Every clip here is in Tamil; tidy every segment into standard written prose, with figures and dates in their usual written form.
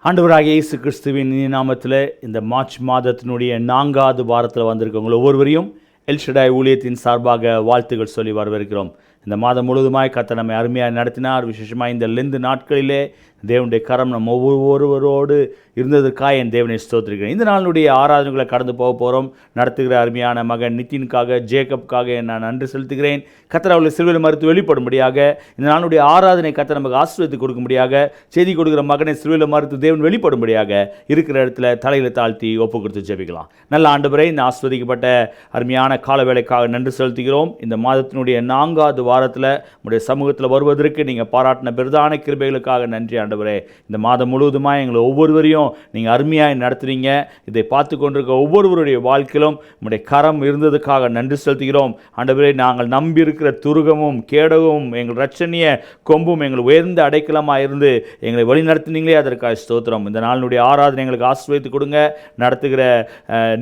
ஆண்டவராகிய இயேசு கிறிஸ்துவின் நாமத்தில் இந்த மார்ச் மாதத்தினுடைய 4வது வாரத்தில் வந்திருக்கவங்க ஒவ்வொருவரையும் எல்ஷடாய் ஊழியத்தின் சார்பாக வாழ்த்துக்கள் சொல்லி வரவேற்கிறோம். இந்த மாதம் முழுவதுமாய் கர்த்தர் நம்மை அருமையாக நடத்தினார். விசேஷமாக இந்த லெந்து நாட்களிலே தேவனுடைய கரம் நம்ம ஒவ்வொருவரோடு இருந்ததற்காக என் தேவனை ஸ்தோத்திரிக்கிறேன். இந்த நாளுடைய ஆராதனைகளை கடந்து போக போகிறோம். நடத்துகிற அருமையான மகன் நித்தினுக்காக, ஜேக்கப்காக நான் நன்றி செலுத்துகிறேன். கர்த்தர் அவர்களை சிலுவையில் மறுத்து வெளிப்படும்படியாக, இந்த நாளுடைய ஆராதனை கர்த்தர் நமக்கு ஆசீர்வாதத்தை கொடுக்கும்படியாக, செய்தி கொடுக்குற மகனை சிலுவையில் மறுத்து தேவன் வெளிப்படும்படியாக இருக்கிற இடத்துல தலையில் தாழ்த்தி ஒப்பு கொடுத்து ஜெபிக்கலாம். நல்ல ஆண்டவரே, இந்த ஆசீர்வதிக்கப்பட்ட அருமையான கால வேளைக்காக நன்றி செலுத்துகிறோம். இந்த மாதத்தினுடைய 4வது வாரத்தில் நம்முடைய சமூகத்தில் வருவதற்கு நீங்கள் பாராட்டின பெரிதான கிருபைகளுக்காக நன்றி ஆண்டவரே. இந்த மாதம் முழுவதுமாக எங்களை ஒவ்வொருவரையும் நீங்கள் அருமையாக நடத்துறீங்க. இதை பார்த்து கொண்டிருக்க ஒவ்வொருவருடைய வாழ்க்கையிலும் நம்முடைய கரம் இருந்ததுக்காக நன்றி செலுத்துகிறோம் ஆண்டவரே. நாங்கள் நம்பியிருக்கிற துருகமும் கேடவும் எங்கள் இரட்சணிய கொம்பும் எங்கள் உயர்ந்த அடைக்கலமாக இருந்து எங்களை வழி நடத்தினீங்களே, அதற்காக ஸ்தோத்திரம். இந்த நாளினுடைய ஆராதனை எங்களுக்கு ஆசீர்வதித்து கொடுங்க. நடத்துகிற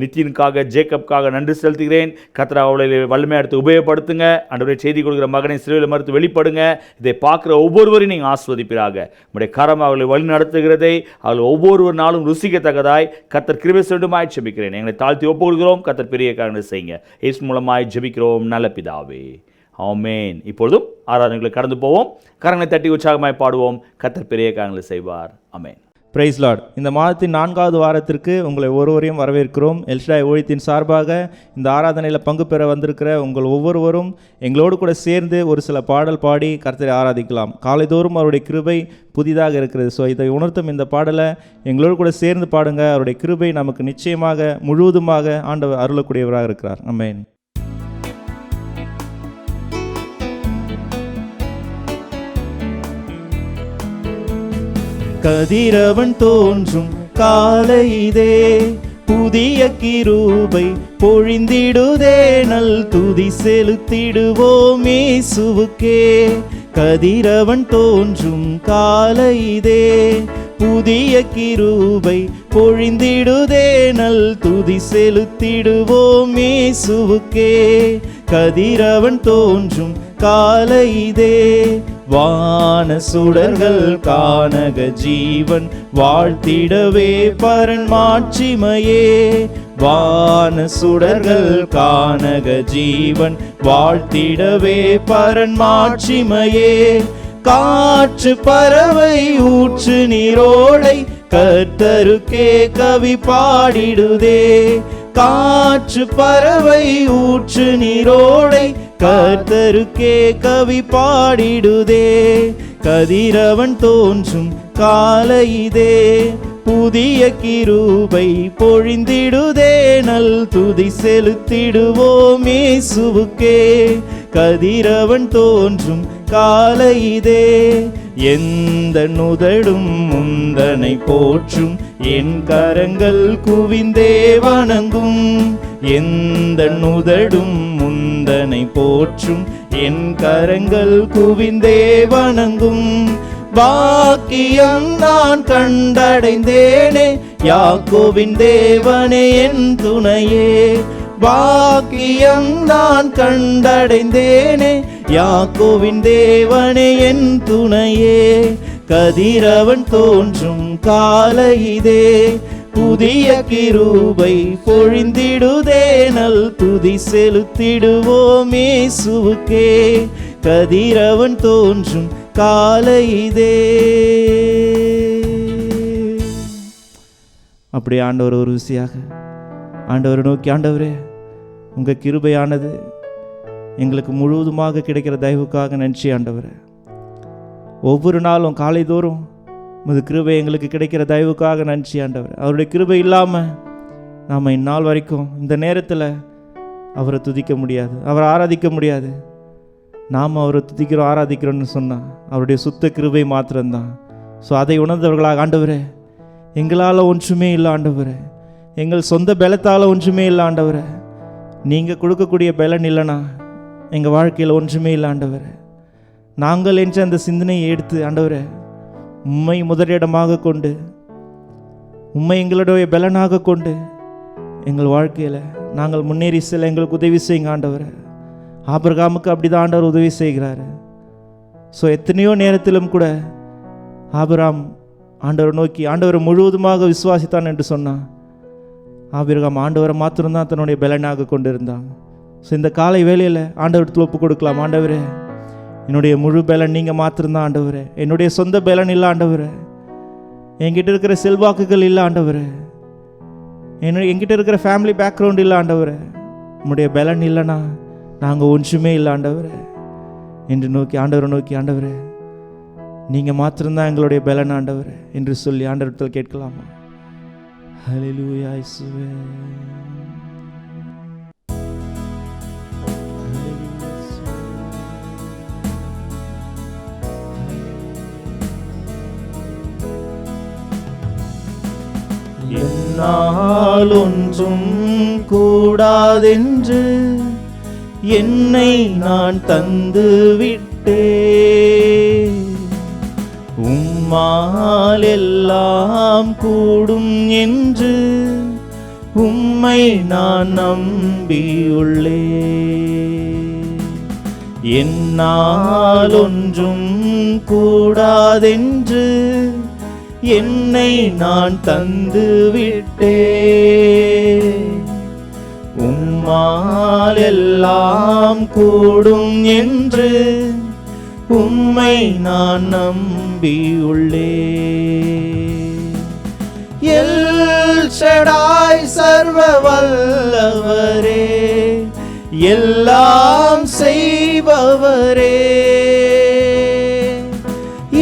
நித்தினுக்காக, ஜேக்கப்காக நன்றி செலுத்துகிறேன். கர்த்தர் அவளை வல்லமையாக எடுத்து உபயோகப்படுத்துங்க ஆண்டவரே. செய்தி கொடுக்குற மகனை சிலுவையில் மறுத்து வெளிப்படுங்க. இதை பார்க்குற ஒவ்வொருவரையும் நீங்கள் ஆசீர்வதிப்பீராக. நம்முடைய கரம் அவர்களை வழி நடத்துகிறதை அவர்கள் ஒவ்வொரு நாளும் ருசிக்கத்தக்கதாய் கர்த்தர் கிருபை செய்யுமாய் ஜெபிக்கிறேன். எங்களை தாழ்த்தி ஒப்பு கொடுக்கிறோம். கர்த்தர் பெரிய காரியங்களை செய்யுங்க. இயேசு மூலமாய் ஜெபிக்கிறோம் நல்ல பிதாவே, ஆமென். இப்பொழுதும் ஆராதனைகளை கடந்து போவோம். கரங்களை தட்டி உற்சாகமாய் பாடுவோம். கர்த்தர் பெரிய காரியங்களை செய்வார். ஆமென். Praise Lord. இந்த மாதத்தின் 4வது வாரத்திற்கு உங்களை ஒருவரையும் வரவேற்கிறோம். எல்ஷடாய் ஊழியத்தின் சார்பாக இந்த ஆராதனையில் பங்கு பெற வந்திருக்கிற உங்கள் ஒவ்வொருவரும் எங்களோடு கூட சேர்ந்து ஒரு சில பாடல் பாடி கர்த்தரை ஆராதிக்கலாம். காலைதோறும் அவருடைய கிருபை புதிதாக இருக்கிறது. ஸோ இதை உணர்த்தும் இந்த பாடலை எங்களோடு கூட சேர்ந்து பாடுங்க. அவருடைய கிருபை நமக்கு நிச்சயமாக முழுவதுமாக ஆண்டவர் அருளக்கூடியவராக இருக்கிறார். ஆமென். கதிரவன் தோன்றும் காலையிதே, புதிய கிருபை பொழிந்திடுதே, நல் துதி செலுத்திடுவோம் இயேசுவுக்கே. கதிரவன் தோன்றும் காலையிதே, புதிய கிருபை பொழிந்திடுதே, நல் துதி செலுத்திடுவோம் இயேசுவுக்கே. கதிரவன் தோன்றும் காலையிதே, வான சுடர்கள் கானக ஜீவன் வாழ்த்திடவே பரன் மாட்சிமையே. வான சுடர்கள் கானக ஜீவன் வாழ்த்திடவே பரன் மாட்சிமையே. காற்று பறவை ஊற்று நீரோடை கர்த்தருக்கே கவி பாடிடுதே. காற்று பறவை ஊற்று நீரோடை கர்த்தருக்கே கவி பாடிடுதே. கதிரவன் தோன்றும் காலையிதே, புதிய கிருபை பொழிந்திடுதே, நல் துதி செலுத்திடுவோம் இயேசுவுக்கே. கதிரவன் தோன்றும் காலையிதே, எந்த நுதடும் முந்தனை போற்றும், என் கரங்கள் குவிந்தே வணங்கும். எந்த நுதடும் முந்தனை போற்றும், என் கரங்கள் குவிந்தே வணங்கும். பாக்கியம் நான் கண்டடைந்தேனே, யாக்கோபின் தேவனே என் துணையே. பாக்கியம் நான் கண்டடைந்தேனே, யாக்கோபின் தேவனே என் துணையே. கதிரவன் தோன்றும் காலையிதே, புதிய கிருபை பொழிந்திடுதே, நல் துதி செலுத்திடுவோம் இயேசுவுக்கே. கதிரவன் தோன்றும் காலையிதே. அப்படி ஆண்டவர் ஒரு ருசியாக ஆண்டவரை நோக்கி, ஆண்டவரே உங்கள் கிருபையானது எங்களுக்கு முழுவதுமாக கிடைக்கிற தயவுக்காக நன்றி ஆண்டவரே. ஒவ்வொரு நாளும் காலைதோறும் உமது கிருபை எங்களுக்கு கிடைக்கிற தயவுக்காக நன்றி ஆண்டவர். அவருடைய கிருபை இல்லாமல் நாம் இந்நாள் வரைக்கும் இந்த நேரத்தில் அவரை துதிக்க முடியாது, அவரை ஆராதிக்க முடியாது. நாம் அவரை துதிக்கிறோம், ஆராதிக்கிறோன்னு சொன்னால் அவருடைய சுத்த கிருபை மாத்திரம்தான். ஸோ அதை உணர்ந்தவர்களாக, ஆண்டவரே எங்களால் ஒன்றுமே இல்லை ஆண்டவரே, எங்கள் சொந்த பலத்தால் ஒன்றுமே இல்லை ஆண்டவரே, நீங்கள் கொடுக்கக்கூடிய பலன் இல்லைனா எங்கள் வாழ்க்கையில் ஒன்றுமே இல்லை ஆண்டவரே. நாங்கள் என்ற அந்த சிந்தனையை எடுத்து ஆண்டவரே உம்மை முதலிடமாக கொண்டு, உம்மை எங்களுடைய பலனாக கொண்டு எங்கள் வாழ்க்கையில் நாங்கள் முன்னேறி செல்ல எங்களுக்கு உதவி செய்யுங்க ஆண்டவரே. ஆபிரகாமுக்கு அப்படி தான் ஆண்டவர் உதவி செய்கிறாரு. ஸோ எத்தனையோ நேரத்திலும் கூட ஆபிரகாம் ஆண்டவரை நோக்கி ஆண்டவரை முழுவதுமாக விசுவாசித்தான் என்று சொன்னான். ஆபிரகாம் ஆண்டவரை மாத்திரம்தான் தன்னுடைய பலனாக கொண்டிருந்தான். ஸோ இந்த காலை வேளையில் ஆண்டவரத்தில் ஒப்பு கொடுக்கலாம். ஆண்டவரே, என்னுடைய முழு பலன் நீங்கள் மாத்திரம்தான் ஆண்டவரே. என்னுடைய சொந்த பலன் இல்லை ஆண்டவரே. என்கிட்ட இருக்கிற செல்வாக்குகள் இல்லை ஆண்டவரே. என்கிட்ட இருக்கிற ஃபேமிலி பேக்ரவுண்ட் இல்லை ஆண்டவரே. உம்முடைய பலன் இல்லைனா நாங்கள் ஒன்றுமே இல்லை ஆண்டவரே என்று நோக்கி ஆண்டவரை நோக்கி ஆண்டவரே நீங்கள் மாத்திரம்தான் எங்களுடைய பலன் ஆண்டவரே என்று சொல்லி ஆண்டவரத்தில் கேட்கலாமா? ஹல்லேலூயா இயேசுவே. என்னால் ஒன்றும் கூடாதென்று என்னை நான் தந்து விட்டேன். உம்மால் எல்லாம் கூடும் என்று உம்மை நான் நம்பியுள்ளேன். என்னால் ஒன்றும் கூடாதென்று என்னை நான் தந்து விட்டேன். உம்மால் எல்லாம் கூடும் என்று உம்மை நான் நம்பியுள்ளேன். எல் ஷடாய் சர்வ வல்லவரே, எல்லாம் செய்பவரே,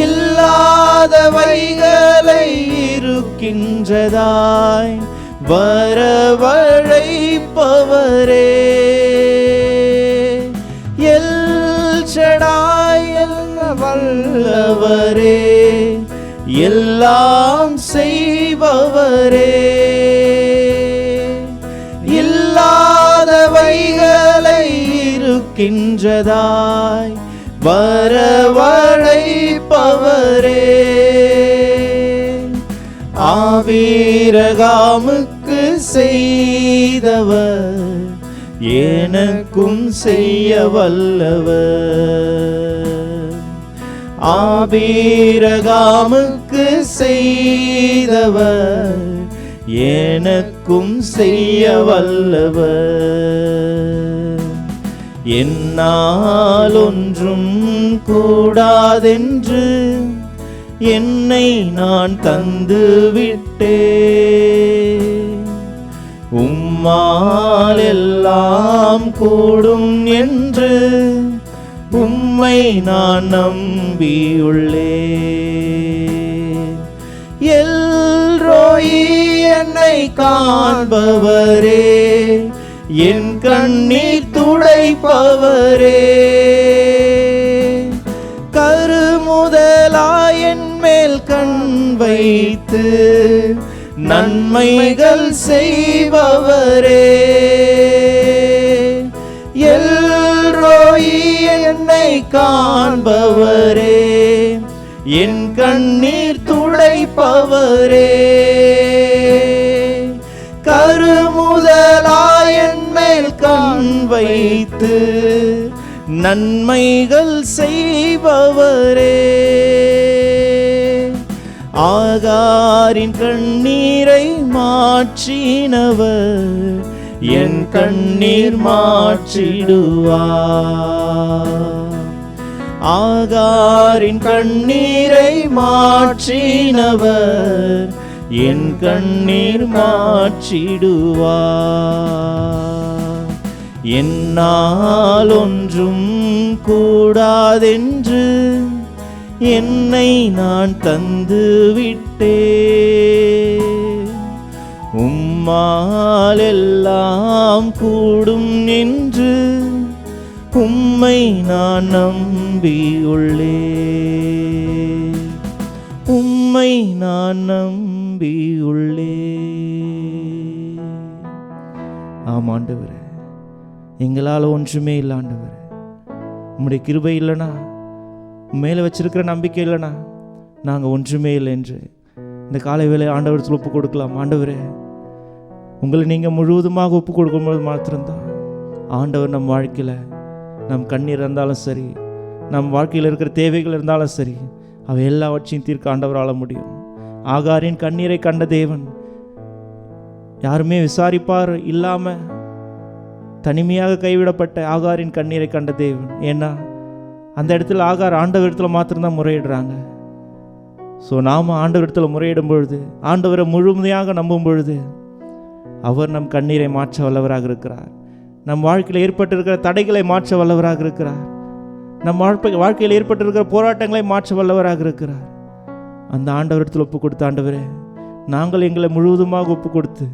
இல்லாதவைகளை இருக்கின்றதாய் வரவழைப்பவரே, எல் ஷடாய் வல்லவரே, எல்லாம் செய்பவரே, இல்லாதவைகளை இருக்கின்றதாய் வரவழைப்பவரே, ஆபிரகாமுக்கு செய்தவர் எனக்கும் செய்ய வல்லவர். ஆபிரகாமுக்கு செய்தவர் எனக்கும் செய்ய வல்லவர். என்னால் ஒன்றும் கூடாதென்று என்னை நான் தந்து விட்டேன். உம்மால் எல்லாம் கூடும் என்று உம்மை நான் நம்பியுள்ளேன். எல்ரோயி என்னை காண்பவரே, என் கண்ணீர் துடைப்பவரே, கருமுதலாய் என் மேல் கண் வைத்து நன்மைகள் செய்பவரே, எல்ரோயி என்னை காண்பவரே, என் கண்ணீர் துடைப்பவரே, கருமுதலாய் என் மேல் கண் வைத்து நன்மைகள் செய்பவரே, ஆகாரின் கண்ணீரை மாற்றினவர் என் கண்ணீர் மாற்றிடுவார். ஆகாரின் கண்ணீரை மாற்றினவர் என் கண்ணீர் மாற்றிடுவார். என்னால் ஒன்றும் கூடாதென்று என்னை நான் தந்து விட்டேன். உம்மால் எல்லாம் கூடும் என்று உம்மை நான் நம்பியுள்ளேன். உம்மை நான் நம்பியுள்ளேன். ஆம் ஆண்டவரே, எங்களால் ஒன்றுமே இல்லை ஆண்டவரே. உம்முடைய கிருபை இல்லைனா, மேலே வச்சிருக்கிற நம்பிக்கை இல்லைனா நாங்கள் ஒன்றுமே இல்லை என்று இந்த காலை வேளை ஆண்டவரத்தில் ஒப்பு கொடுக்கலாம். ஆண்டவரே, உங்களை நீங்கள் முழுவதுமாக ஒப்பு கொடுக்கும்போது மாத்திரம்தான் ஆண்டவர் நம் வாழ்க்கையில் நம் கண்ணீர் இருந்தாலும் சரி, நம் வாழ்க்கையில் இருக்கிற தேவைகள் இருந்தாலும் சரி, அவை எல்லாவற்றையும் தீர்க்க ஆண்டவரால் முடியும். ஆகாரின் கண்ணீரை கண்ட தேவன், யாருமே விசாரிப்பார் இல்லாமல் தனிமையாக கைவிடப்பட்ட ஆகாரின் கண்ணீரை கண்ட தேவன். ஏன்னா அந்த இடத்துல ஆகார் ஆண்டவரிடத்தில் மாத்திரம்தான் முறையிடுறாங்க. ஸோ நாம் ஆண்டவரிடத்தில் முறையிடும் பொழுது, ஆண்டவரை முழுமையாக நம்பும் பொழுது, அவர் நம் கண்ணீரை மாற்ற வல்லவராக இருக்கிறார். நம் வாழ்க்கையில் ஏற்பட்டிருக்கிற தடைகளை மாற்ற வல்லவராக இருக்கிறார். நம் வாழ்க்கையில் ஏற்பட்டிருக்கிற போராட்டங்களை மாற்ற வல்லவராக இருக்கிறார். அந்த ஆண்டவரிடத்தில் ஒப்பு கொடுத்த, ஆண்டவரே நாங்கள் எங்களை முழுவதுமாக ஒப்பு கொடுத்து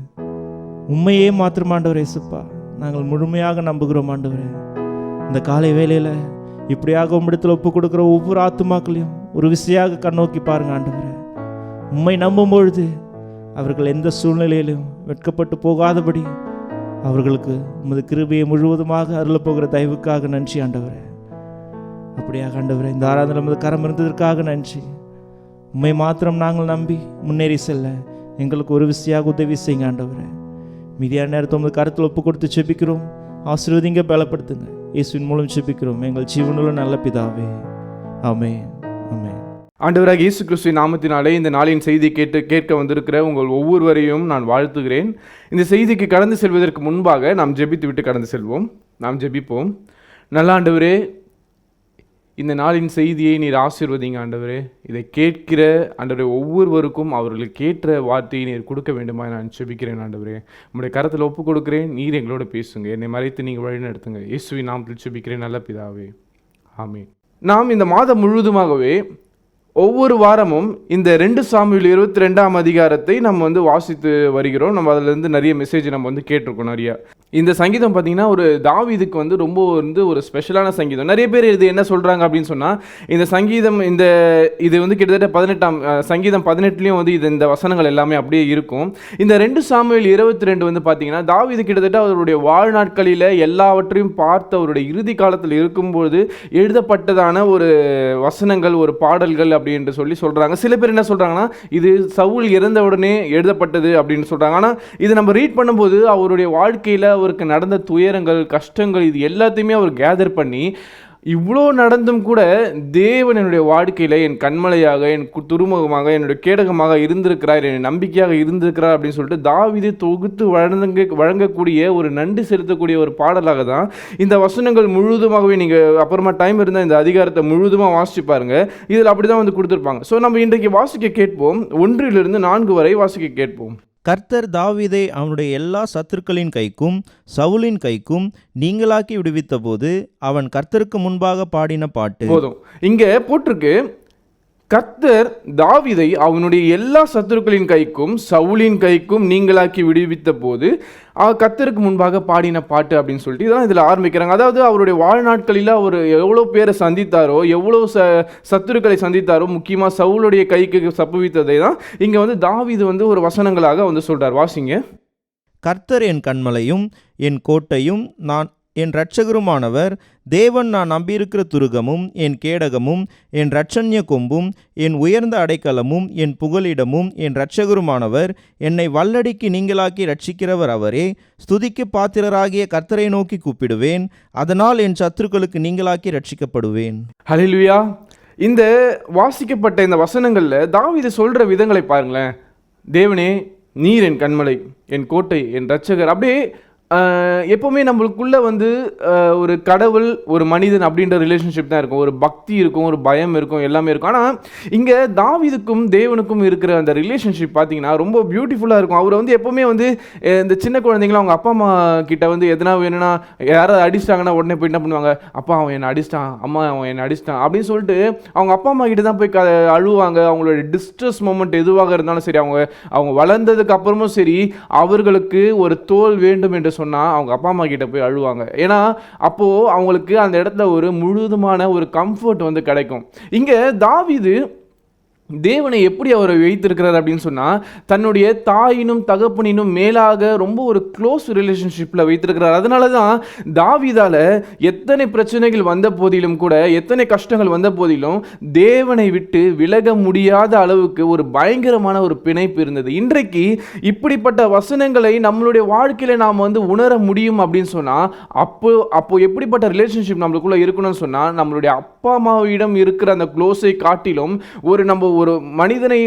உண்மையே மாத்திரம் ஆண்டவரே இயேசுப்பா நாங்கள் முழுமையாக நம்புகிறோம். ஆண்டவரே இந்த காலை வேளையில் இப்படியாக உம்மிடத்தில் ஒப்பு கொடுக்குற ஒவ்வொரு ஆத்துமாக்களையும் ஒரு விசையாக கண்ணோக்கி பாருங்க. ஆண்டவரே உம்மை நம்பும் பொழுது அவர்கள் எந்த சூழ்நிலையிலும் வெட்கப்பட்டு போகாதபடி அவர்களுக்கு உமது கிருபையை முழுவதுமாக அருளப்போகிற தயவுக்காக நன்றி ஆண்டவரே. அப்படியாக ஆண்டவரே இந்த ஆராதனை உமது கரம் இருந்ததற்காக நன்றி. உம்மை மாத்திரம் நாங்கள் நம்பி முன்னேறி செல்ல எங்களுக்கு ஒரு விசையாக உதவி செய்யுங்க ஆண்டவரே. மீதியான நேரத்தை உமது கருத்தில் ஒப்பு கொடுத்து செபிக்கிறோம். ஆசீர்வதிங்க, பலப்படுத்துங்க. இயேசுவின் மூலம் செபிக்கிறோம் எங்கள் ஜீவனுள்ள நல்ல பிதாவே, ஆமென், ஆமென். ஆண்டவராக இயேசு கிறிஸ்துவின் நாமத்தினாலே இந்த நாளின் செய்தி கேட்க வந்திருக்கிற உங்கள் ஒவ்வொருவரையும் நான் வாழ்த்துகிறேன். இந்த செய்திக்கு கடந்து செல்வதற்கு முன்பாக நாம் ஜெபித்து விட்டு கடந்து செல்வோம். நாம் ஜெபிப்போம். நல்ல ஆண்டவரே, இந்த நாளின் செய்தியை நீர் ஆசீர்வதிங்க ஆண்டவரே. இதை கேட்கிற ஆண்டவரே ஒவ்வொருவருக்கும் அவர்களுக்கு ஏற்ற வார்த்தையை நீர் கொடுக்க வேண்டுமா நான் ஜெபிக்கிறேன் ஆண்டவரே. உங்களுடைய கரத்தில் ஒப்பு கொடுக்கிறேன். நீர் எங்களோட பேசுங்க, என்னை மறைத்து நீங்கள் வழி நடத்துங்க. இயேசுவின் நாமத்தில் ஜெபிக்கிறேன் நல்ல பிதாவே, ஆமென். நாம் இந்த மாதம் முழுவதுமாகவே ஒவ்வொரு வாரமும் இந்த 2 சாமுவேல் 22ஆம் அதிகாரத்தை நம்ம வாசித்து வருகிறோம். நம்ம அதிலிருந்து நிறைய மெசேஜ் நம்ம கேட்டிருக்கோம். நிறைய இந்த சங்கீதம் பார்த்தீங்கன்னா ஒரு தாவீதுக்கு ரொம்ப ஒரு ஸ்பெஷலான சங்கீதம். நிறைய பேர் இது என்ன சொல்கிறாங்க அப்படின்னு சொன்னால், இந்த சங்கீதம் இது கிட்டத்தட்ட 18ஆம் சங்கீதம் 18லேயும் இந்த வசனங்கள் எல்லாமே அப்படியே இருக்கும். இந்த 2 சாமுவேல் 22 பார்த்தீங்கன்னா தாவீது கிட்டத்தட்ட அவருடைய வாழ்நாட்களில் எல்லாவற்றையும் பார்த்து அவருடைய இறுதி காலத்தில் இருக்கும்போது எழுதப்பட்டதான ஒரு வசனங்கள், ஒரு பாடல்கள் அப்படி என்று சொல்றாங்க. சில பேர் என்ன சொல்றாங்கன்னா, இது சவுல் இறந்த உடனே எழுதப்பட்டது அப்படின்னு சொல்றாங்க. ஆனால் இது நம்ம ரீட் பண்ணும்போது அவருடைய வாழ்க்கையில் அவருக்கு நடந்த துயரங்கள், கஷ்டங்கள், இது எல்லாத்தையுமே அவர் கேதர் பண்ணி, இவ்வளோ நடந்தும் கூட தேவன் என்னுடைய வாழ்க்கையில் என் கண்மலையாக, என் துருமுகமாக, என்னுடைய கேடகமாக இருந்திருக்கிறார், என் நம்பிக்கையாக இருந்திருக்கிறார் அப்படின்னு சொல்லிட்டு தாவீது தொகுத்து வழங்கக்கூடிய ஒரு நன்றி செலுத்தக்கூடிய ஒரு பாடலாக தான் இந்த வசனங்கள் முழுதுமாகவே. நீங்கள் அப்புறமா டைம் இருந்தால் இந்த அதிகாரத்தை முழுதுமாக வாசிச்சு பாருங்க. இதில் அப்படி தான் கொடுத்துருப்பாங்க. ஸோ நம்ம இன்றைக்கு வாசிக்க கேட்போம். 1 4 வரை வாசிக்க கேட்போம். கர்த்தர் தாவீதை அவனுடைய எல்லா சத்துருக்களின் கைக்கும் சவுலின் கைக்கும் நீங்களாக்கி விடுவித்த போது அவன் கர்த்தருக்கு முன்பாக பாடின பாட்டு. போதும். இங்கே போட்டிருக்கு, கர்த்தர் தாவீதை அவனுடைய எல்லா சத்துருக்களின் கைக்கும் சவுலின் கைக்கும் நீங்களாக்கி விடுவித்த போது கர்த்தருக்கு முன்பாக பாடின பாட்டு அப்படின்னு சொல்லிட்டு இதான் இதில் ஆரம்பிக்கிறாங்க. அதாவது அவருடைய வாழ்நாட்களில் அவர் எவ்வளோ பேரை சந்தித்தாரோ, எவ்வளோ சத்துருக்களை சந்தித்தாரோ, முக்கியமாக சவுளுடைய கைக்கு தப்புவித்ததை தான் இங்கே தாவீது ஒரு வசனங்களாக சொல்கிறார். வாசிங்க. கர்த்தர் என் கண்மலையும் என் கோட்டையும் என் இரட்சகருமானவர், தேவன் நான் நம்பியிருக்கிற துருகமும் என் கேடகமும் என் இரட்சண்ய கொம்பும் என் உயர்ந்த அடைக்கலமும் என் புகலிடமும் என் இரட்சகருமானவர், என்னை வல்லடிக்கு நீங்களாக்கி ரட்சிக்கிறவர் அவரே. ஸ்துதிக்கு பாத்திரராகிய கர்த்தரை நோக்கி கூப்பிடுவேன், அதனால் என் சத்துருக்களுக்கு நீங்களாக்கி ரட்சிக்கப்படுவேன். ஹல்லேலூயா. இந்த வாசிக்கப்பட்ட இந்த வசனங்களில் தாவீது சொல்கிற விதங்களை பாருங்களேன். தேவனே, நீர் என் கண்மலை, என் கோட்டை, என் இரட்சகர். அப்படியே எப்போவுமே நம்மளுக்குள்ள ஒரு கடவுள், ஒரு மனிதன் அப்படின்ற ரிலேஷன்ஷிப் தான் இருக்கும். ஒரு பக்தி இருக்கும், ஒரு பயம் இருக்கும், எல்லாமே இருக்கும். ஆனால் இங்கே தாவீதுக்கும் தேவனுக்கும் இருக்கிற அந்த ரிலேஷன்ஷிப் பார்த்தீங்கன்னா ரொம்ப பியூட்டிஃபுல்லாக இருக்கும். அவர் எப்போவுமே இந்த சின்ன குழந்தைங்களாம் அவங்க அப்பா அம்மா கிட்ட எதனா வேணும்னா, யாராவது அடிச்சிட்டாங்கன்னா உடனே போய் என்ன பண்ணுவாங்க, அப்பா அவன் என்னை அடிச்சிட்டான், அம்மா அவன் என்னை அடிச்சிட்டான் அப்படின்னு சொல்லிட்டு அவங்க அப்பா அம்மா கிட்ட தான் போய் அழுவாங்க. அவங்களோட டிஸ்ட்ரெஸ் மூமெண்ட் எதுவாக இருந்தாலும் சரி, அவங்க வளர்ந்ததுக்கு அப்புறமும் சரி, அவர்களுக்கு ஒரு தோல் வேண்டும் என்று சொன்னால் அவங்க அப்பா அம்மா கிட்ட போய் அழுவாங்க. ஏன்னா அப்போது அவங்களுக்கு அந்த இடத்துல ஒரு முழுதுமான ஒரு கம்ஃபர்ட் கிடைக்கும். இங்கே தாவீது தேவனை எப்படி அவரை வைத்திருக்கிறார் அப்படின்னு சொன்னால், தன்னுடைய தாயினும் தகப்பனினும் மேலாக ரொம்ப ஒரு க்ளோஸ் ரிலேஷன்ஷிப்பில் வைத்திருக்கிறார். அதனால தான் தாவீதால் எத்தனை பிரச்சனைகள் வந்த போதிலும் கூட, எத்தனை கஷ்டங்கள் வந்த போதிலும் தேவனை விட்டு விலக முடியாத அளவுக்கு ஒரு பயங்கரமான ஒரு பிணைப்பு இருந்தது. இன்றைக்கு இப்படிப்பட்ட வசனங்களை நம்மளுடைய வாழ்க்கையில் நாம் உணர முடியும் அப்படின்னு சொன்னால், அப்போ எப்படிப்பட்ட ரிலேஷன்ஷிப் நம்மளுக்குள்ளே இருக்கணும்னு சொன்னால், நம்மளுடைய அப்பா அம்மாவிடம் இருக்கிற அந்த க்ளோஸை காட்டிலும் நம்ம ஒரு மனிதனை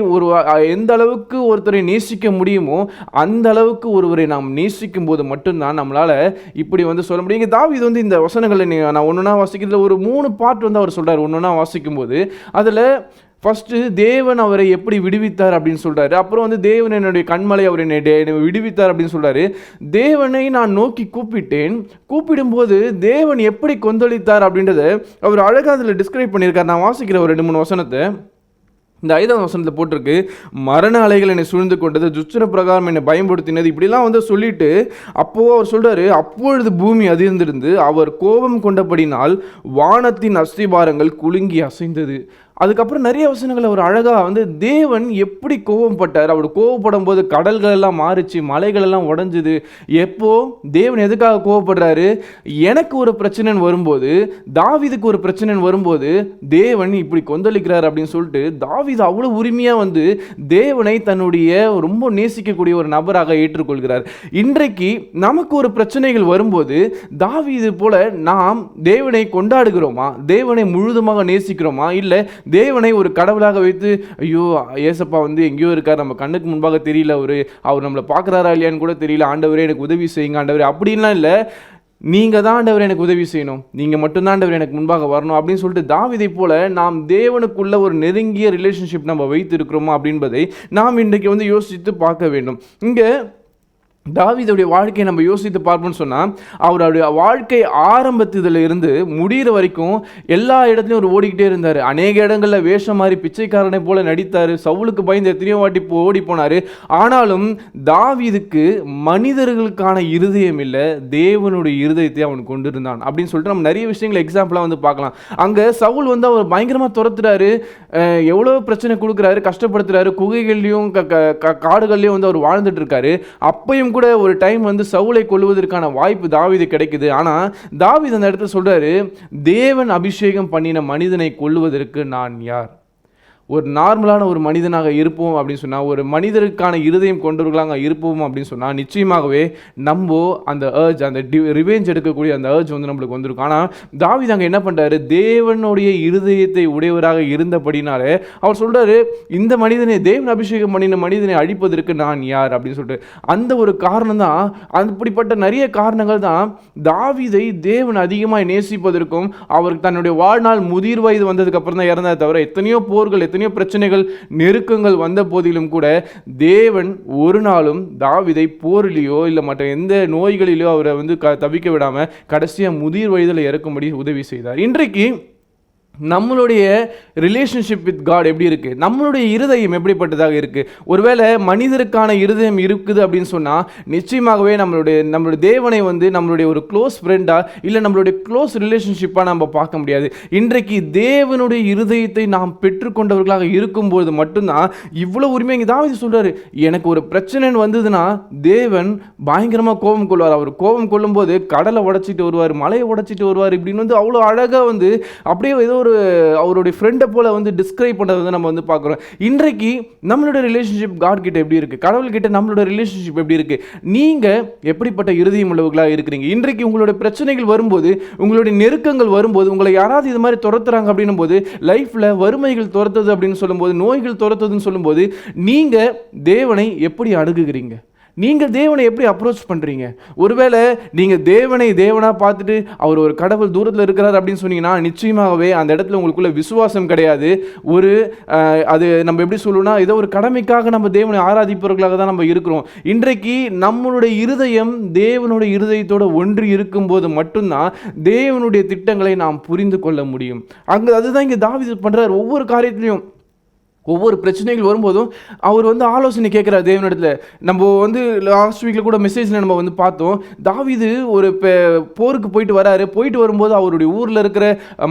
எந்த அளவுக்கு ஒருத்தரை நேசிக்க முடியுமோ அந்த அளவுக்கு ஒருவரை நாம் நேசிக்கும் போது மட்டும்தான் நம்மளால் இப்படி வந்து சொல்ல முடியும். இங்கே தாவீது வந்து இந்த வசனங்களை நான் ஒன்றுனா வாசிக்கிறதுல ஒரு 3 பார்ட் வந்து அவர் சொல்கிறார். ஒன்றுனா வாசிக்கும்போது அதில் ஃபஸ்ட்டு தேவன் அவரை எப்படி விடுவித்தார் அப்படின்னு சொல்கிறாரு. அப்புறம் வந்து தேவன் என்னுடைய கண்மலை அவர் என்னை விடுவித்தார் அப்படின்னு சொல்கிறாரு. தேவனை நான் நோக்கி கூப்பிடும்போது தேவன் எப்படி கொந்தளித்தார் அப்படின்றத அவர் அழகாக அதில் டிஸ்கிரைப் பண்ணியிருக்கார். நான் வாசிக்கிற ஒரு 2-3 வசனத்தை. இந்த 5ஆம் வசனத்தில் போட்டிருக்கு, மரண அலைகள் என்னை சூழ்ந்து கொண்டது, துஷ்டன பிரகாரம் என்னை பயன்படுத்தினது, இப்படிலாம் வந்து சொல்லிட்டு அப்போது அவர் சொல்கிறாரு, அப்பொழுது பூமி அதிர்ந்திருந்து அவர் கோபம் கொண்டபடினால் வானத்தின் அஸ்திபாரங்கள் குலுங்கி அசைந்தது. அதுக்கப்புறம் நிறைய வசனங்கள் அவர் அழகாக வந்து தேவன் எப்படி கோபப்பட்டார், அவர் கோபப்படும் போது கடல்கள் எல்லாம் மாறிச்சு, மலைகள் எல்லாம் உடஞ்சுது. எப்போ தேவன் எதுக்காக கோபப்படுறாரு? எனக்கு ஒரு பிரச்சனை வரும்போது, தாவீதுக்கு ஒரு பிரச்சனை வரும்போது தேவன் இப்படி கொந்தளிக்கிறார் அப்படின்னு சொல்லிட்டு தாவீது அவ்வளோ உரிமையாக வந்து தேவனை தன்னுடைய ரொம்ப நேசிக்கக்கூடிய ஒரு நபராக ஏற்றுக்கொள்கிறார். இன்றைக்கு நமக்கு ஒரு பிரச்சனைகள் வரும்போது தாவீது போல நாம் தேவனை கொண்டாடுகிறோமா? தேவனை முழுதுமாக நேசிக்கிறோமா? இல்லை தேவனை ஒரு கடவுளாக வைத்து ஐயோ ஏசப்பா வந்து எங்கேயோ இருக்கார், நம்ம கண்ணுக்கு முன்பாக தெரியல, அவர் நம்மளை பார்க்குறாரா இல்லையான்னு கூட தெரியல, ஆண்டவரே எனக்கு உதவி செய்யுங்க ஆண்டவரே, அப்படின்லாம் இல்லை, நீங்கள் தான் ஆண்டவர் எனக்கு உதவி செய்யணும், நீங்கள் மட்டும்தான் ஆண்டவர் எனக்கு முன்பாக வரணும் அப்படின்னு சொல்லிட்டு தாவீதை போல நாம் தேவனுக்குள்ள ஒரு நெருங்கிய ரிலேஷன்ஷிப் நம்ம வைத்து இருக்கிறோமா அப்படின்பதை நாம் இன்றைக்கு வந்து யோசித்து பார்க்க வேண்டும். இங்கே தாவீதுடைய வாழ்க்கையை நம்ம யோசித்து பார்ப்போம்னு சொன்னால் அவருடைய வாழ்க்கை ஆரம்பத்தில் இருந்து முடிகிற வரைக்கும் எல்லா இடத்துலையும் அவர் ஓடிக்கிட்டே இருந்தார். அநேக இடங்களில் வேஷம் மாறி பிச்சைக்காரனை போல நடித்தார். சவுலுக்கு பயந்து எத்தனையோ வாட்டி ஓடி போனார். ஆனாலும் தாவீதுக்கு மனிதர்களுக்கான இருதயம் இல்லை, தேவனுடைய இருதயத்தை அவன் கொண்டு இருந்தான் அப்படின்னு சொல்லிட்டு நம்ம நிறைய விஷயங்களை எக்ஸாம்பிளாக வந்து பார்க்கலாம். அங்கே சவுல் வந்து அவர் பயங்கரமாக துரத்துறாரு, எவ்வளோ பிரச்சனை கொடுக்குறாரு, கஷ்டப்படுத்துறாரு, குகைகள்லையும் காடுகள்லையும் வந்து அவர் வாழ்ந்துட்டு இருக்காரு. அப்பையும் கூட ஒரு டைம் வந்து சவுலை கொல்லுவதற்கான வாய்ப்பு தாவீது கிடைக்குது. ஆனால் தாவீது அந்த இடத்துல சொல்றாரு, தேவன் அபிஷேகம் பண்ணின மனிதனை கொல்லுவதற்கு நான் யார்? ஒரு நார்மலான ஒரு மனிதனாக இருப்போம் அப்படின்னு சொன்னால், ஒரு மனிதருக்கான இருதயம் கொண்டவர்களாக இருப்போம் அப்படின்னு சொன்னால் நிச்சயமாகவே நம்ம அந்த ஏர்ஜ், அந்த ரிவெஞ்ச் எடுக்கக்கூடிய அந்த ஏர்ஜ் வந்து நம்மளுக்கு வந்திருக்கும். ஆனால் தாவீது அங்கே என்ன பண்ணுறாரு? தேவனுடைய இருதயத்தை உடையவராக இருந்தபடினாலே அவர் சொல்கிறாரு, இந்த மனிதனை, தேவன் அபிஷேகம் பண்ணின மனிதனை அழிப்பதற்கு நான் யார் அப்படின்னு சொல்லிட்டு. அந்த ஒரு காரணம் தான், அப்படிப்பட்ட நிறைய காரணங்கள் தான் தாவீதை தேவன் அதிகமாக நேசிப்பதற்கும், அவருக்கு தன்னுடைய வாழ்நாள் முதிர் வயது வந்ததுக்கு அப்புறம் தான் இறந்ததை தவிர எத்தனையோ போர்கள், எத்தனையோ பிரச்சனைகள், நெருக்கங்கள் வந்த போதிலும் கூட தேவன் ஒரு நாளும் தாவீதை போரிலேயோ இல்லை மற்ற எந்த நோய்களிலோ அவரை வந்து தவிக்க விடாம கடைசியாக முதிர் வயதில் இறக்கும்படி உதவி செய்தார். இன்றைக்கு நம்மளுடைய ரிலேஷன்ஷிப் வித் காட் எப்படி இருக்குது? நம்மளுடைய இருதயம் எப்படிப்பட்டதாக இருக்குது? ஒருவேளை மனிதருக்கான இருதயம் இருக்குது அப்படின்னு சொன்னால் நிச்சயமாகவே நம்மளுடைய தேவனை வந்து நம்மளுடைய ஒரு க்ளோஸ் ஃப்ரெண்டாக இல்லை நம்மளுடைய க்ளோஸ் ரிலேஷன்ஷிப்பாக நம்ம பார்க்க முடியாது. இன்றைக்கு தேவனுடைய இருதயத்தை நாம் பெற்றுக்கொண்டவர்களாக இருக்கும்போது மட்டும்தான் இவ்வளோ உரிமை. இங்கே தாவீது சொல்கிறாரு, எனக்கு ஒரு பிரச்சனைன்னு வந்ததுன்னா தேவன் பயங்கரமாக கோபம் கொள்வார். அவர் கோபம் கொள்ளும்போது கடலை உடைச்சிட்டு வருவார், மலையை உடைச்சிட்டு வருவார். இப்படின்னு வந்து அவ்வளோ அழகாக வந்து அப்படியே ஏதோ அவருடைய ஃப்ரெண்டை போல வந்து டிஸ்கிரைப் பண்ணுறது நம்ம வந்து பார்க்குறோம். இன்றைக்கு நம்மளோட ரிலேஷன்ஷிப் காட் கிட்ட எப்படி இருக்குது? கடவுள் கிட்ட நம்மளோட ரிலேஷன்ஷிப் எப்படி இருக்குது? நீங்கள் எப்படிப்பட்ட இருதயம் உள்ளவர்களாக இருக்கிறீங்க? இன்றைக்கு உங்களுடைய பிரச்சனைகள் வரும்போது, உங்களுடைய நெருக்கங்கள் வரும்போது, உங்களை யாராவது இது மாதிரி துரத்துறாங்க அப்படின்னும் போது, லைஃப்பில் வறுமைகள் துரத்துது அப்படின்னு சொல்லும்போது, நோய்கள் துரத்துதுன்னு சொல்லும்போது, நீங்கள் தேவனை எப்படி அணுகுகிறீங்க? நீங்கள் தேவனை எப்படி அப்ரோச் பண்ணுறீங்க? ஒருவேளை நீங்கள் தேவனை தேவனாக பார்த்துட்டு அவர் ஒரு கடவுள் தூரத்தில் இருக்கிறார் அப்படின்னு சொன்னீங்கன்னா நிச்சயமாகவே அந்த இடத்துல உங்களுக்குள்ள விசுவாசம் கிடையாது. அது நம்ம எப்படி சொல்லணும்னா, ஏதோ ஒரு கடமைக்காக நம்ம தேவனை ஆராதிப்பவர்களாக தான் நம்ம இருக்கிறோம். இன்றைக்கு நம்மளுடைய இருதயம் தேவனுடைய இருதயத்தோடு ஒன்றி இருக்கும்போது மட்டும்தான் தேவனுடைய திட்டங்களை நாம் புரிந்து கொள்ள முடியும். அதுதான் இங்கே தாவீது பண்ணுறார். ஒவ்வொரு காரியத்திலையும், ஒவ்வொரு பிரச்சனைகள் வரும்போதும் அவர் வந்து ஆலோசனை கேட்குறார் தேவனிடத்தில். நம்ம வந்து லாஸ்ட் வீக்கில் கூட மெசேஜில் நம்ம வந்து பார்த்தோம், தாவீது ஒரு போருக்கு போயிட்டு வரும்போது அவருடைய ஊரில் இருக்கிற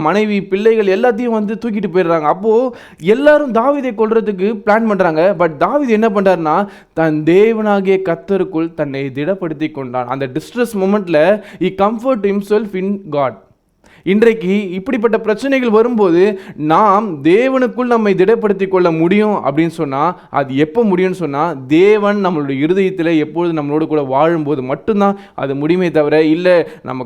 மனைவி, பிள்ளைகள் எல்லாத்தையும் வந்து தூக்கிட்டு போயிடுறாங்க. அப்போது எல்லாரும் தாவீதை கொல்றதுக்கு பிளான் பண்ணுறாங்க. பட் தாவீது என்ன பண்ணுறாருன்னா, தன் தேவனாகிய கர்த்தருக்குள் தன்னை திடப்படுத்தி கொண்டான். அந்த distress மொமெண்ட்டில் he comfort himself in God. இன்றைக்கு இப்படிப்பட்ட பிரச்சனைகள் வரும்போது நாம் தேவனுக்குள் நம்மை திடப்படுத்திக் கொள்ள முடியும் அப்படின்னு சொன்னால் அது எப்போ முடியும்னு சொன்னால் தேவன் நம்மளுடைய இருதயத்தில் எப்பொழுது நம்மளோடு கூட வாழும்போது மட்டும்தான் அது முடியுமே தவிர, இல்லை நம்ம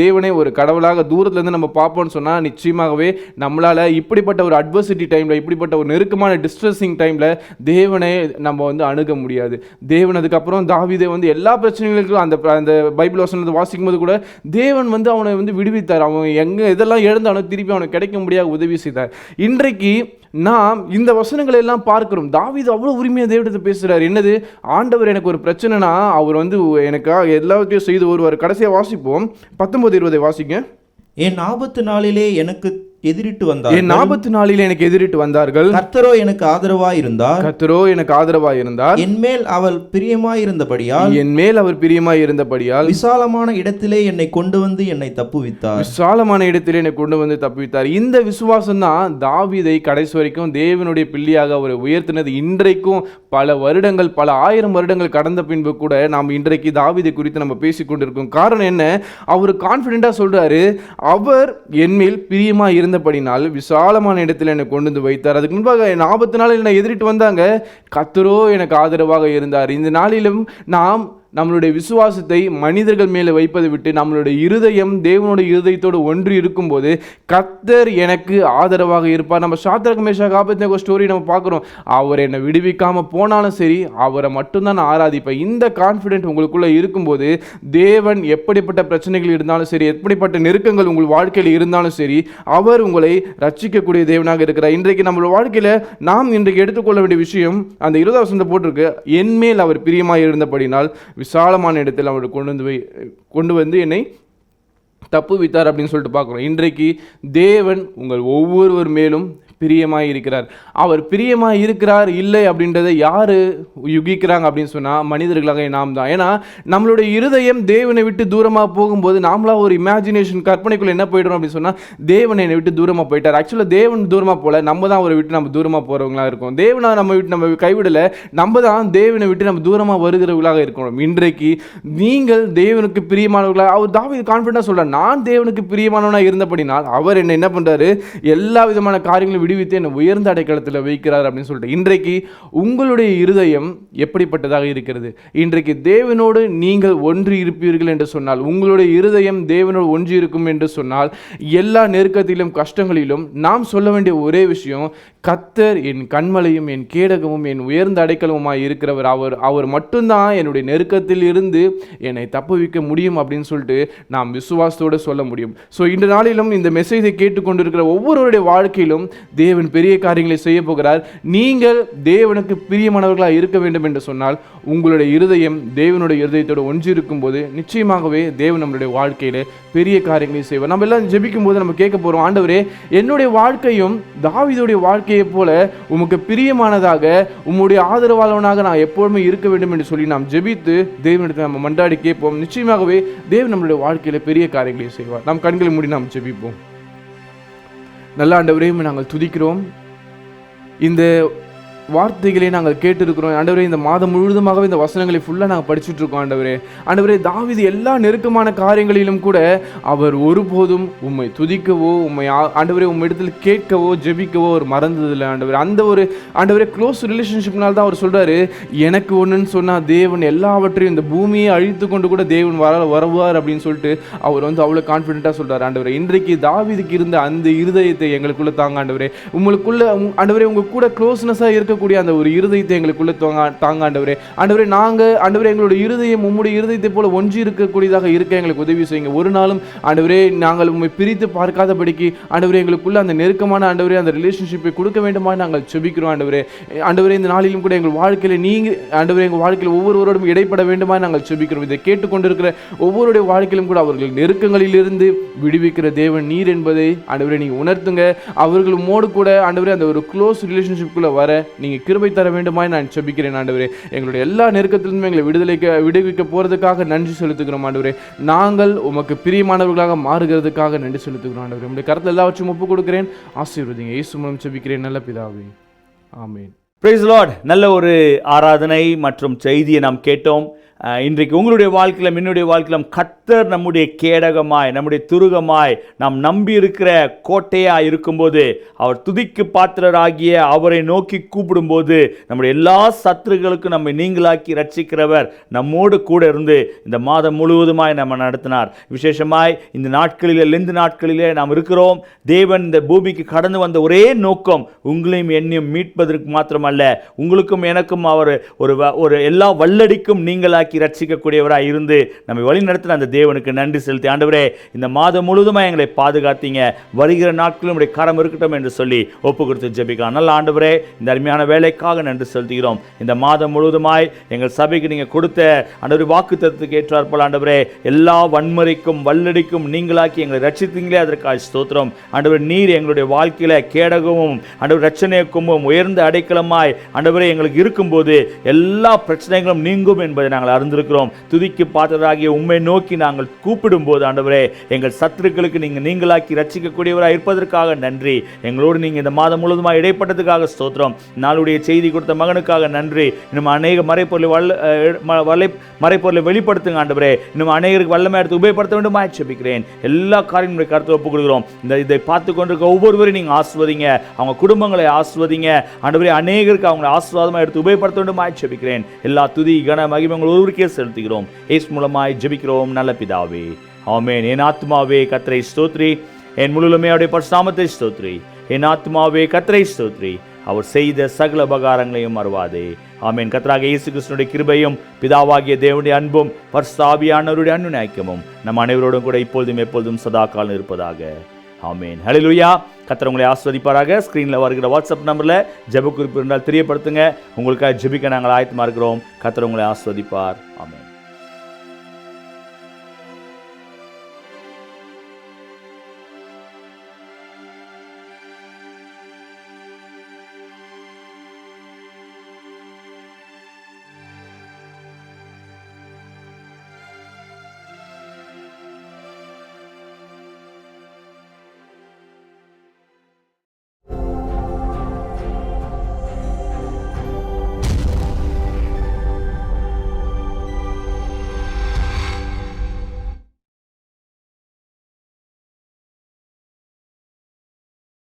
தேவனை ஒரு கடவுளாக தூரத்துலேருந்து நம்ம பார்ப்போம்னு சொன்னால் நிச்சயமாகவே நம்மளால் இப்படிப்பட்ட ஒரு அட்வர்சிட்டி டைமில், இப்படிப்பட்ட ஒரு நெருக்கமான டிஸ்ட்ரெஸிங் டைமில் தேவனை நம்ம அணுக முடியாது. தேவன் அதுக்கப்புறம் தாவீதை எல்லா பிரச்சனைகளுக்கும் அந்த பைபிள் வசனத்தை வாசிக்கும் போது கூட தேவன் அவனை விடுவித்தார். அவன் எங்கே இதெல்லாம் எழுந்தானோ திருப்பி அவனுக்கு கிடைக்க முடியாது உதவி செய்தார். இன்றைக்கு நாம் இந்த வசனங்களை எல்லாம் பார்க்கிறோம். தாவீது அவ்வளோ உரிமையாக தேவனிடத்தில் பேசுகிறார். என்னது, ஆண்டவர் எனக்கு ஒரு பிரச்சனைனா அவர் எனக்காக எல்லாத்தையும் செய்து வருவார். கடைசியாக வாசிப்போம், 19-20 வாசிங்க. என் ஆபத்து நாளிலே எனக்கு எதிரிட்டு வந்தார்கள். கர்த்தரோ எனக்கு ஆதரவாய் இருந்தார். என்மேல் அவர் பிரியமாய் இருந்தபடியால் விசாலமான இடத்திலே என்னை கொண்டு வந்து என்னை தப்புவித்தார். இந்த விசுவாசம் தான் தாவீதை கடைசி வரைக்கும் தேவனுடைய பிள்ளையாக அவர் உயர்த்தினது. இன்றைக்கும் பல வருடங்கள், பல ஆயிரம் வருடங்கள் கடந்த பின்பு கூட நாம் இன்றைக்கு தாவீதை குறித்து நம்ம பேசிக்கொண்டிருக்கோம். காரணம் என்ன? அவர் கான்ஃபிடென்ட்டா சொல்றாரு, அவர் என்மேல் பிரியமாய் இருந்தபடினால் விசாலமான இடத்தில் என்னை கொண்டு வந்து வைத்தார். அதுக்கு முன்பாக என் ஆபத்து நாளில் என்னை எதிரிட்டு வந்தாங்க, கர்த்தரோ எனக்கு ஆதரவாக இருந்தார். இந்த நாளிலும் நாம் நம்மளுடைய விசுவாசத்தை மனிதர்கள் மேலே வைப்பதை விட்டு நம்மளுடைய இருதயம் தேவனுடைய இருதயத்தோடு ஒன்று இருக்கும்போது கர்த்தர் எனக்கு ஆதரவாக இருப்பார். நம்ம சாத்ராக் மேஷாக் ஆபேத்நேகோ ஸ்டோரி நம்ம பார்க்குறோம். அவர் என்னை விடுவிக்காமல் போனாலும் சரி, அவரை மட்டும்தான் நான் ஆராதிப்பேன். இந்த கான்ஃபிடென்ட் உங்களுக்குள்ளே இருக்கும்போது தேவன் எப்படிப்பட்ட பிரச்சனைகள் இருந்தாலும் சரி, எப்படிப்பட்ட நெருக்கங்கள் உங்கள் வாழ்க்கையில் இருந்தாலும் சரி, அவர் உங்களை ரட்சிக்கக்கூடிய தேவனாக இருக்கிறார். இன்றைக்கு நம்மளோட வாழ்க்கையில் நாம் இன்றைக்கு எடுத்துக்கொள்ள வேண்டிய விஷயம், அந்த 20 வசனத்தை போட்டிருக்கு, என்மேல் அவர் பிரியமாக இருந்தபடினால் விசாலமான இடத்தில் அவர் கொண்டு வந்து என்னை தப்புவித்தார் அப்படின்னு சொல்லிட்டு பார்க்குறோம். இன்றைக்கு தேவன் உங்கள் ஒவ்வொருவர் மேலும் பிரியமாய் இருக்கிறார். அவர் பிரியமாய் இருக்கிறார் இல்லை அப்படின்றத யார் யுகிக்கிறாங்க அப்படின்னு சொன்னால் மனிதர்களாக நாம் தான். ஏன்னா நம்மளுடைய இருதயம் தேவனை விட்டு தூரமாக போகும்போது நாமளா ஒரு இமேஜினேஷன், கற்பனைக்குள்ள என்ன போய்டும் அப்படின்னு சொன்னால் தேவனை என்னை விட்டு தூரமாக போயிட்டார். ஆக்சுவலாக தேவன் தூரமாக போல, நம்ம தான் அவரை விட்டு நம்ம தூரமாக போகிறவங்களா இருக்கோம். தேவனை நம்ம கைவிடலை, நம்ம தான் தேவனை விட்டு நம்ம தூரமாக வருகிறவர்களாக இருக்கணும். இன்றைக்கு நீங்கள் தேவனுக்கு பிரியமானவர்களாக, அவர் தாவீது கான்ஃபிடென்ட்டாக சொல்கிறார், நான் தேவனுக்கு பிரியமானவனாக இருந்தபடினால் அவர் என்னை என்ன பண்ணுறாரு, எல்லா விதமான காரியங்களும் விடுவித்து என்னை உயர்ந்த அடைக்கலத்தில் வைக்கிறார் அப்படின்னு சொல்லிட்டு. இன்றைக்கு உங்களுடைய இருதயம் எப்படிப்பட்டதாக இருக்கிறது? இன்றைக்கு தேவனோடு நீங்கள் ஒன்று இருப்பீர்கள் என்று சொன்னால், உங்களுடைய இருதயம் தேவனோடு ஒன்று இருக்கும் என்று சொன்னால், எல்லா நெருக்கத்திலும் கஷ்டங்களிலும் நாம் சொல்ல வேண்டிய ஒரே விஷயம், கர்த்தர் என் கண்மலையும் என் கேடகமும் என் உயர்ந்த அடைக்கலமுமாய் இருக்கிறவர். அவர் மட்டும்தான் என்னுடைய நெருக்கத்தில் இருந்து என்னை தப்புவிக்க முடியும் அப்படின்னு சொல்லிட்டு நாம் விசுவாசத்தோடு சொல்ல முடியும். ஸோ இந்த நாளிலும் இந்த மெசேஜை கேட்டுக்கொண்டிருக்கிற ஒவ்வொருவருடைய வாழ்க்கையிலும் தேவன் பெரிய காரியங்களை செய்ய போகிறார். நீங்கள் தேவனுக்கு பிரியமானவர்களாக இருக்க வேண்டும் என்று சொன்னால் உங்களுடைய இருதயம் தேவனுடைய இருதயத்தோடு ஒன்று இருக்கும் போது நிச்சயமாகவே தேவன் நம்மளுடைய வாழ்க்கையில் பெரிய காரியங்களை செய்வார். நம்ம எல்லாம் ஜெபிக்கும் போது நம்ம கேட்க போகிறோம், ஆண்டவரே என்னுடைய வாழ்க்கையும் தாவீதுடைய வாழ்க்கையை போல உமக்கு பிரியமானதாக, உம்முடைய ஆதரவாளவனாக நான் எப்பொழுதுமே இருக்க வேண்டும் என்று சொல்லி நாம் ஜெபித்து தேவனிடத்தில் நம்ம மன்றாடி கேட்போம். நிச்சயமாகவே தேவன் நம்மளுடைய வாழ்க்கையில் பெரிய காரியங்களை செய்வார். நாம் கண்களை மூடி நாம் ஜெபிப்போம். நல்ல ஆண்டவரே, நாங்கள் துதிக்கிறோம். இந்த வார்த்தைகளை நாங்கள் கேட்டிருக்கிறோம் ஆண்டவரே. இந்த மாதம் முழுவதுமாகவே இந்த வசனங்களை ஃபுல்லாக நாங்கள் படிச்சுட்டு இருக்கோம் ஆண்டவரே. ஆண்டவரே, தாவீது எல்லா நெருக்கமான காரியங்களிலும் கூட அவர் ஒருபோதும் உம்மை துதிக்கவோ, உம்மை ஆண்டவரே உம்மிடத்தில் கேட்கவோ ஜெபிக்கவோ அவர் மறந்ததில்லை ஆண்டவரே. அந்த ஒரு ஆண்டவரே க்ளோஸ் ரிலேஷன்ஷிப்னால தான் அவர் சொல்கிறாரு, எனக்கு ஒன்றுன்னு சொன்னால் தேவன் எல்லாவற்றையும் இந்த பூமியை அழித்து கொண்டு கூட தேவன் வருவார் அப்படின்னு சொல்லிட்டு அவர் அவ்வளோ கான்ஃபிடென்ட்டாக சொல்கிறார் ஆண்டவரே. இன்றைக்கு தாவீதுக்கு இருந்த அந்த இருதயத்தை எங்களுக்குள்ளே தாங்க ஆண்டவரே. உங்களுக்குள்ள ஆண்டவரே உங்கள் கூட க்ளோஸ்னஸாக இருக்க அந்த ஒரு இருதயத்தை எங்களுக்குள்ள தாங்க ஆண்டவரே. ஆண்டவரே, நாங்கள் ஆண்டவரே எங்களுடைய இருதயம் உம்முடைய இருதயத்தை போல ஒன்றி இருக்கக்கூடியதாக இருக்க எங்களுக்கு உதவி செய்யுங்க. ஒரு நாளும் ஆண்டவரே நாங்கள் உம்மை பிரித்து பார்க்காதபடிக்கு ஆண்டவரே எங்களுக்குள்ள அந்த நெருக்கமான ஆண்டவரே அந்த ரிலேஷன்ஷிப்பை கொடுக்க வேண்டுமா நாங்கள் செபிக்கிறோம் ஆண்டவரே. ஆண்டவரே, இந்த நாளிலும் கூட எங்கள் வாழ்க்கையில நீங்க ஆண்டவரே எங்கள் வாழ்க்கையில் ஒவ்வொருவரோடும் இடைப்பட வேண்டுமா நாங்கள் செபிக்கிறோம். இதை கேட்டுக்கொண்டிருக்கிற ஒவ்வொருடைய வாழ்க்கையிலும் கூட அவர்கள் நெருக்கங்களிலிருந்து விடுவிக்கிற தேவன் நீர் என்பதை ஆண்டவரே நீங்க உணர்த்துங்க. அவர்கள் உம்மோடு கூட ஆண்டவரே அந்த ஒரு க்ளோஸ் ரிலேஷன்ஷிப்புக்குள்ள வர நீங்கள் கிருபை தர வேண்டுமாய் நான் செபிக்கிறேன் ஆண்டவரே. எங்களுடைய எல்லா நெருக்கத்திலிருந்தும் எங்களை விடுவிக்க போகிறதுக்காக நன்றி செலுத்துகிறோம் ஆண்டவரே. நாங்கள் உமக்கு பிரியமானவர்களாக மாறுகிறதுக்காக நன்றி செலுத்துகிறோம் ஆண்டவரே. உங்களுடைய கருத்தில் எல்லாவற்றையும் ஒப்புக் கொடுக்கிறேன். ஆசீர்வதிங்க. இயேசு மூலம் செபிக்கிறேன் நல்ல பிதாவே, ஆமென். Praise the Lord. நல்ல ஒரு ஆராதனை மற்றும் செய்தியை நாம் கேட்டோம். இன்றைக்கு உங்களுடைய வாழ்க்கையிலும் என்னுடைய வாழ்க்கையிலும் கர்த்தர் நம்முடைய கேடகமாய், நம்முடைய துருகமாய், நாம் நம்பி இருக்கிற கோட்டையாய் இருக்கும்போது, அவர் துதிக்கு பாத்திரராகிய அவரை நோக்கி கூப்பிடும்போது, நம்முடைய எல்லா சத்துருக்களுக்கும் நம்மை நீங்களாக்கி ரட்சிக்கிறவர் நம்மோடு கூட இருந்து இந்த மாதம் முழுவதுமாய் நம்ம நடத்தினார். விசேஷமாய் இந்த நாட்களிலே, லெந்து நாட்களிலே நாம் இருக்கிறோம். தேவன் இந்த பூமிக்கு கடந்து வந்த ஒரே நோக்கம் உங்களையும் என்னையும் மீட்பதற்கு மாத்திரமல்ல, உங்களுக்கும் எனக்கும் அவர் ஒரு எல்லா வல்லடிக்கும் நீங்களாக்கி ரட்சிக்கக்கூடியவராய் இருந்து நம்மை வழி நடத்தின அந்த தேவனுக்கு நன்றி செலுத்தி, ஆண்டவரே இந்த மாதம் முழுவதுமா எங்களை பாதுகாத்தீங்க, வருகிற நாட்களும் உடைய கரம் இருக்கட்டும் என்று சொல்லி ஒப்பு கொடுத்து ஜெபிக்கலாம். நல்ல ஆண்டவரே, இந்த அருமையான வேலைக்காக நன்றி செலுத்துகிறோம். இந்த மாதம் முழுவதுமாய் எங்கள் சபைக்கு நீங்க கொடுத்த ஆண்டவரே வாக்குத்தத்தத்துக்கு ஏற்றாற்போல் ஆண்டவரே எல்லா வன்முறைக்கும் வல்லடிக்கும் நீங்களாக்கி எங்களை ரட்சித்தீங்களே, அதற்காக ஸ்தோத்திரம். ஆண்டவரே, நீர் எங்களுடைய வாழ்க்கையில கேடகமும் ஆண்டவர் ரட்சணைக்கும் உயர்ந்த அடைக்கலமாய் ஆண்டவரே எங்களுக்கு இருக்கும்போது எல்லா பிரச்சனைகளும் நீங்கும் என்பதை நாங்கள் அறிந்திருக்கிறோம். துதிக்கு பாத்திரராகிய உம்மை நோக்கி நாங்கள் கூப்பிடும் போது ஆண்டவரே எங்கள் சத்துருக்களுக்கு நீங்களாக்கி ரட்சிக்கக்கூடியவராக இருப்பதற்காக நன்றி. எங்களோடு நீங்க இந்த மாதம் முழுவதுமாக இடைப்பட்டதுக்காக ஸ்தோத்திரம். நாளுடைய செய்தி கொடுத்த மகனுக்காக நன்றி. இன்னும் அநேக மறைப்பொருளை வெளிப்படுத்துங்க ஆண்டவரே. இன்னும் அநேகருக்கு வல்லமை எடுத்து உபயோகப்படுத்த வேண்டும் ஜெபிக்கிறேன். எல்லா காரியங்களுடைய கருத்தை ஒப்புக் கொடுக்கிறோம். இதை பார்த்து கொண்டிருக்க ஒவ்வொருவரையும் நீங்க ஆஸ்வதிங்க, அவங்க குடும்பங்களை ஆஸ்வதிங்க ஆண்டவரே. அநேகருக்கு அவங்களை ஆசீர்வாதமாக எடுத்து உபயோகப்படுத்த வேண்டும் ஜெபிக்கிறேன். எல்லா துதி கன மகிமைகள் ஒருவருக்கே செலுத்துகிறோம். இயேசு மூலமாய் ஜெபிக்கிறோம் நல்ல பிதாவே, ஆமென். என் ஆத்மாவே கர்த்தரை ஸ்தோத்ரி, என் முழுமே அவருடைய பரிசுத்தநாமத்தை ஸ்தோத்ரி. என் ஆத்மாவே கர்த்தரை ஸ்தோத்ரி, அவர் செய்த சகல உபகாரங்களையும் மறவாதே. ஆமென். கர்த்தராகிய இயேசு கிறிஸ்துவினுடைய கிருபையும் பிதாவாகிய தேவனுடைய அன்பும் பரிசுத்த ஆவியானவருடைய அன்பின் நம் அனைவரோடும் கூட இப்பொழுதும் எப்பொழுதும் சதா காலம் இருப்பதாக. ஆமென். ஹல்லேலூயா. கர்த்தர் உங்களை ஆஸ்வதிப்பாராக. ஸ்கிரீனில் வருகிற வாட்ஸ்அப் நம்பரில் ஜெப குறிப்பு இருந்தால் தெரியப்படுத்துங்க. உங்களுக்காக ஜெபிக்க நாங்கள் ஆயத்தமாக இருக்கிறோம். கர்த்தர் உங்களை ஆஸ்வதிப்பார். ஆமென்.